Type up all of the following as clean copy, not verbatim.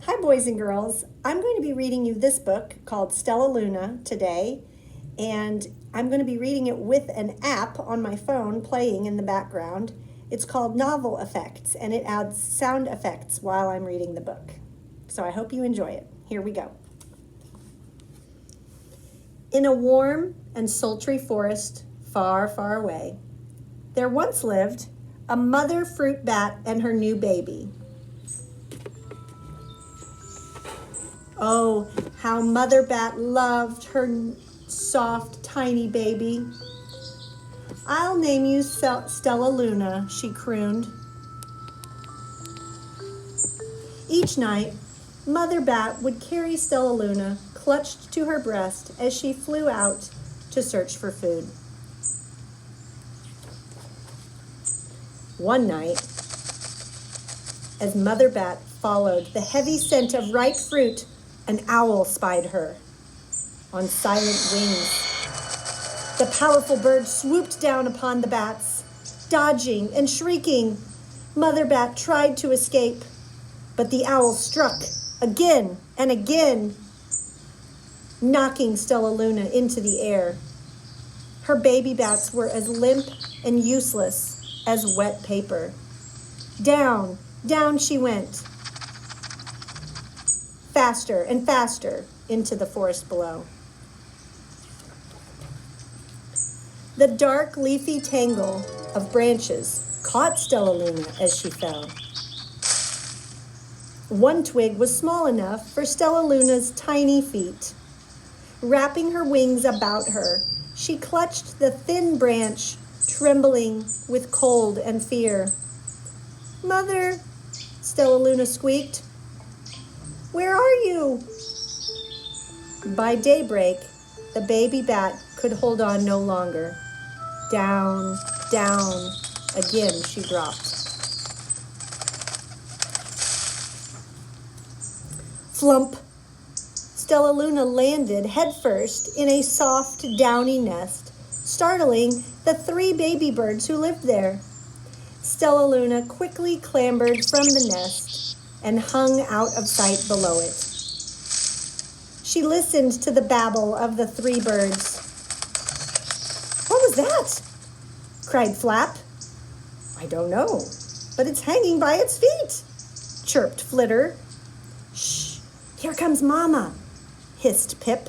Hi, boys and girls. I'm going to be reading you this book called Stellaluna today, and I'm going to be reading it with an app on my phone playing in the background. It's called Novel Effects, and it adds sound effects while I'm reading the book. So I hope you enjoy it. Here we go. In a warm and sultry forest far, far away, there once lived a mother fruit bat and her new baby. Oh, how Mother Bat loved her soft, tiny baby. "I'll name you Stellaluna," she crooned. Each night, Mother Bat would carry Stellaluna clutched to her breast as she flew out to search for food. One night, as Mother Bat followed the heavy scent of ripe fruit, an owl spied her. On silent wings, the powerful bird swooped down upon the bats. Dodging and shrieking, Mother Bat tried to escape, but the owl struck again and again, knocking Stellaluna into the air. Her baby bats were as limp and useless as wet paper. Down, down she went, faster and faster into the forest below. The dark, leafy tangle of branches caught Stellaluna as she fell. One twig was small enough for Stellaluna's tiny feet. Wrapping her wings about her, she clutched the thin branch, trembling with cold and fear. "Mother," Stellaluna squeaked, "where are you?" By daybreak, the baby bat could hold on no longer. Down, down, again she dropped. Flump! Stellaluna landed headfirst in a soft, downy nest, startling the 3 baby birds who lived there. Stellaluna quickly clambered from the nest and hung out of sight below it. She listened to the babble of the 3 birds. "What was that?" cried Flap. "I don't know, but it's hanging by its feet," chirped Flitter. "Shh, here comes Mama," hissed Pip.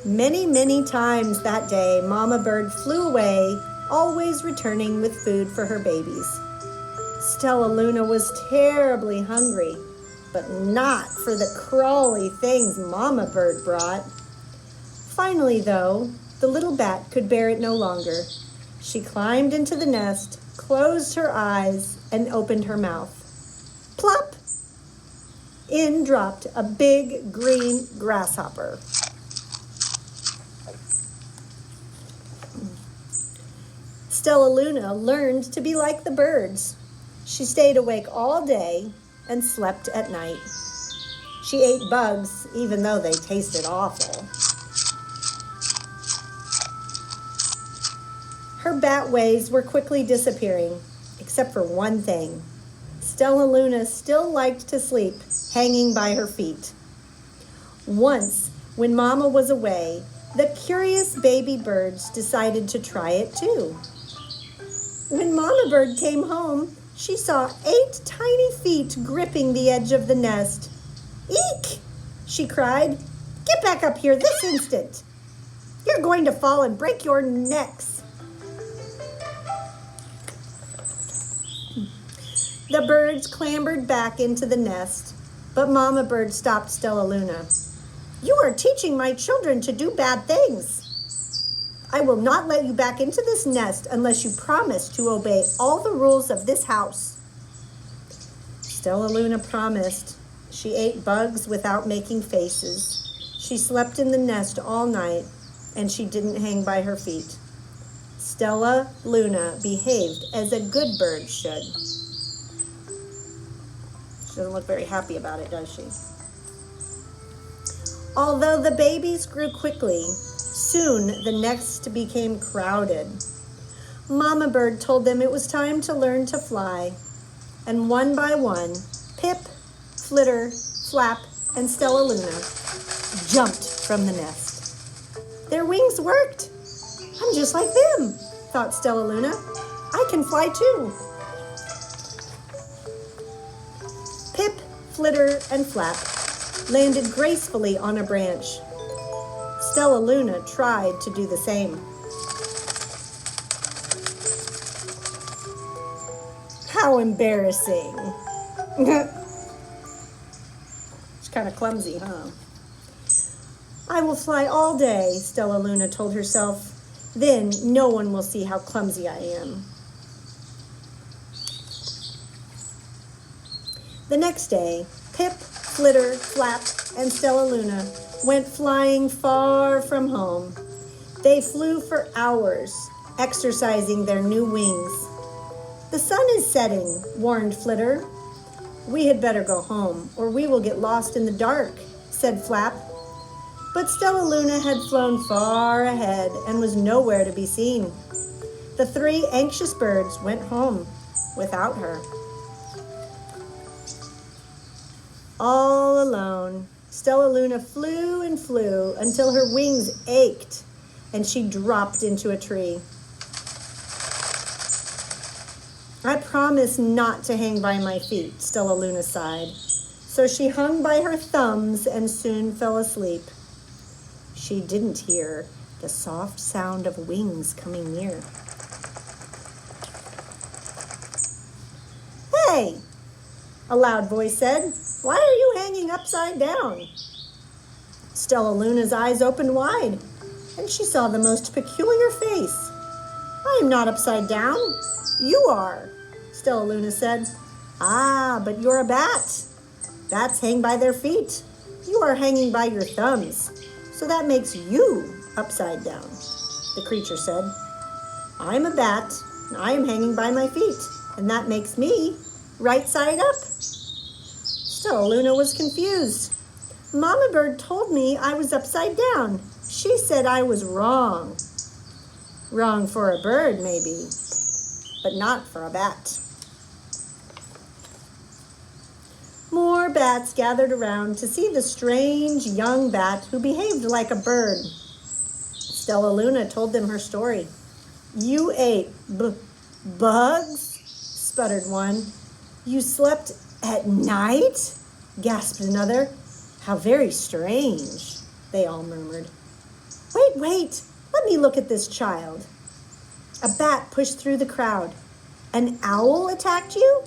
Many, many times that day, Mama Bird flew away, always returning with food for her babies. Stellaluna was terribly hungry, but not for the crawly things Mama Bird brought. Finally, though, the little bat could bear it no longer. She climbed into the nest, closed her eyes, and opened her mouth. Plop! In dropped a big green grasshopper. Stellaluna learned to be like the birds. She stayed awake all day and slept at night. She ate bugs, even though they tasted awful. Her bat ways were quickly disappearing, except for one thing. Stellaluna still liked to sleep, hanging by her feet. Once, when Mama was away, the curious baby birds decided to try it too. When Mama Bird came home, she saw 8 tiny feet gripping the edge of the nest. "Eek!" she cried. "Get back up here this instant! You're going to fall and break your necks." The birds clambered back into the nest, but Mama Bird stopped Stellaluna. "You are teaching my children to do bad things. I will not let you back into this nest unless you promise to obey all the rules of this house." Stellaluna promised. She ate bugs without making faces. She slept in the nest all night, and she didn't hang by her feet. Stellaluna behaved as a good bird should. She doesn't look very happy about it, does she? Although the babies grew quickly, soon the nest became crowded. Mama Bird told them it was time to learn to fly. and one by one, Pip, Flitter, Flap, and Stellaluna jumped from the nest. Their wings worked. I'm just like them, thought Stellaluna. I can fly too. Pip, Flitter, and Flap landed gracefully on a branch. Stellaluna tried to do the same. How embarrassing. It's kind of clumsy, huh? I will fly all day, Stellaluna told herself. Then no one will see how clumsy I am. The next day, Pip, Flitter, Flap, and Stellaluna went flying far from home. They flew for hours, exercising their new wings. The sun is setting, warned Flitter. We had better go home, or we will get lost in the dark, said Flap. But Stellaluna had flown far ahead and was nowhere to be seen. The three anxious birds went home without her. All alone, Stellaluna flew and flew until her wings ached and she dropped into a tree. I promised not to hang by my feet, Stellaluna sighed. So she hung by her thumbs and soon fell asleep. She didn't hear the soft sound of wings coming near. Hey, a loud voice said, why are you hanging upside down? Stellaluna's eyes opened wide, and she saw the most peculiar face. I am not upside down. You are, Stellaluna said. Ah, but you're a bat. Bats hang by their feet. You are hanging by your thumbs. So that makes you upside down, the creature said. I'm a bat, and I am hanging by my feet, and that makes me right side up. Stellaluna was confused. Mama Bird told me I was upside down. She said I was wrong. Wrong for a bird, maybe, but not for a bat. More bats gathered around to see the strange young bat who behaved like a bird. Stellaluna told them her story. You ate bugs? Sputtered one. You slept at night? Gasped another. How very strange, they all murmured. Wait, let me look at this child. A bat pushed through the crowd. An owl attacked you?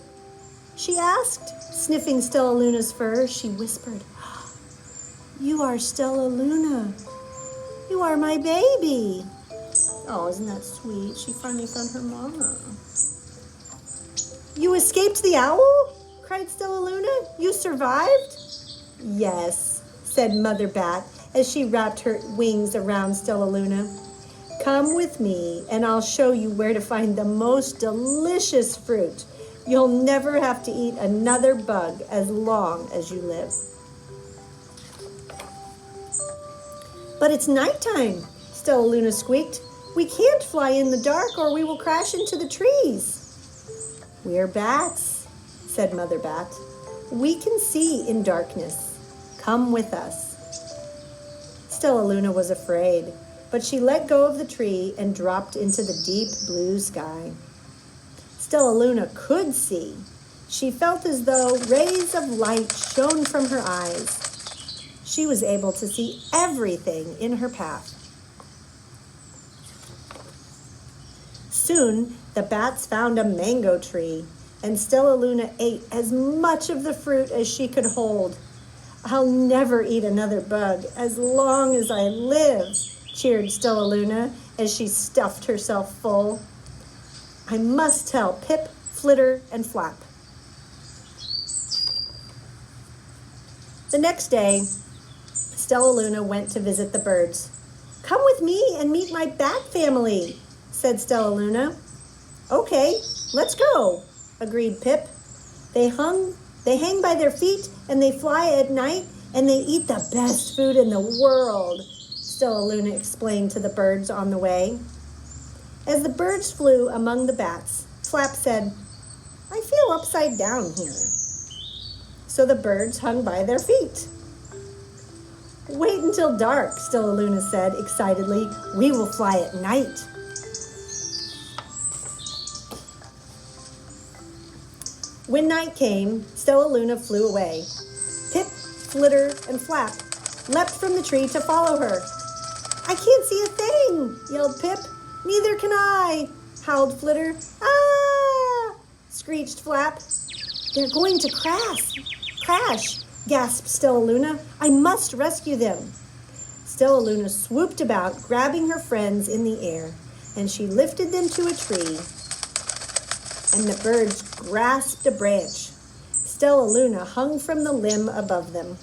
She asked. Sniffing Stellaluna's fur, she whispered, You are Stellaluna. You are my baby. Oh, isn't that sweet? She finally found her mama. You escaped the owl? Cried Stellaluna. You survived? Yes, said Mother Bat as she wrapped her wings around Stellaluna. Come with me and I'll show you where to find the most delicious fruit. You'll never have to eat another bug as long as you live. But it's nighttime, Stellaluna squeaked. We can't fly in the dark or we will crash into the trees. We're bats, said Mother Bat. We can see in darkness. Come with us. Stellaluna was afraid, but she let go of the tree and dropped into the deep blue sky. Stellaluna could see. She felt as though rays of light shone from her eyes. She was able to see everything in her path. Soon, the bats found a mango tree, and Stellaluna ate as much of the fruit as she could hold. I'll never eat another bug as long as I live, cheered Stellaluna as she stuffed herself full. I must tell Pip, Flitter, and Flap. The next day, Stellaluna went to visit the birds. Come with me and meet my bat family, said Stellaluna. Okay, let's go, agreed Pip. They hang by their feet and they fly at night and they eat the best food in the world, Stellaluna explained to the birds on the way. As the birds flew among the bats, Flap said, I feel feel upside down here." So the birds hung by their feet. "Wait until dark," Stellaluna said excitedly. "We will fly at night." When night came, Stellaluna flew away. Pip, Flitter, and Flap leapt from the tree to follow her. "I can't see a thing," yelled Pip. "Neither can I," howled Flitter. "Ah!" screeched Flap. "They're going to crash, gasped Stellaluna. "I must rescue them." Stellaluna swooped about, grabbing her friends in the air, and she lifted them to a tree, and the birds grasped a branch. Stellaluna hung from the limb above them.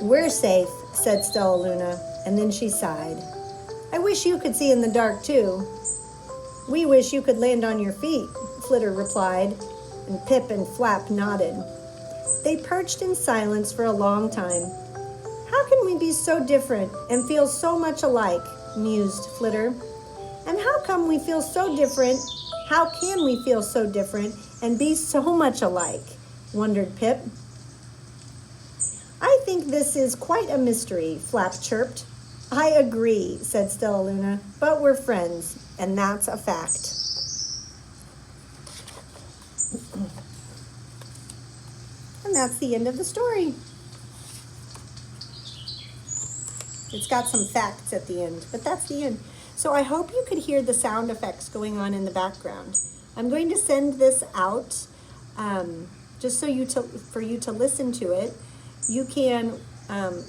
"We're safe," said Stellaluna, and then she sighed. "I wish you could see in the dark, too." "We wish you could land on your feet," Flitter replied, and Pip and Flap nodded. They perched in silence for a long time. "How can we be so different and feel so much alike?" mused Flitter. "And how come we feel so different? How can we feel so different and be so much alike?" wondered Pip. "I think this is quite a mystery," Flap chirped. "I agree," said Stellaluna, "but we're friends, and that's a fact." And that's the end of the story. It's got some facts at the end, but that's the end. So I hope you could hear the sound effects going on in the background. I'm going to send this out just for you to listen to it. You can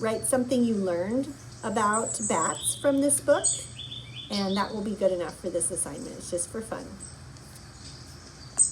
write something you learned about bats from this book, and that will be good enough for this assignment. It's just for fun.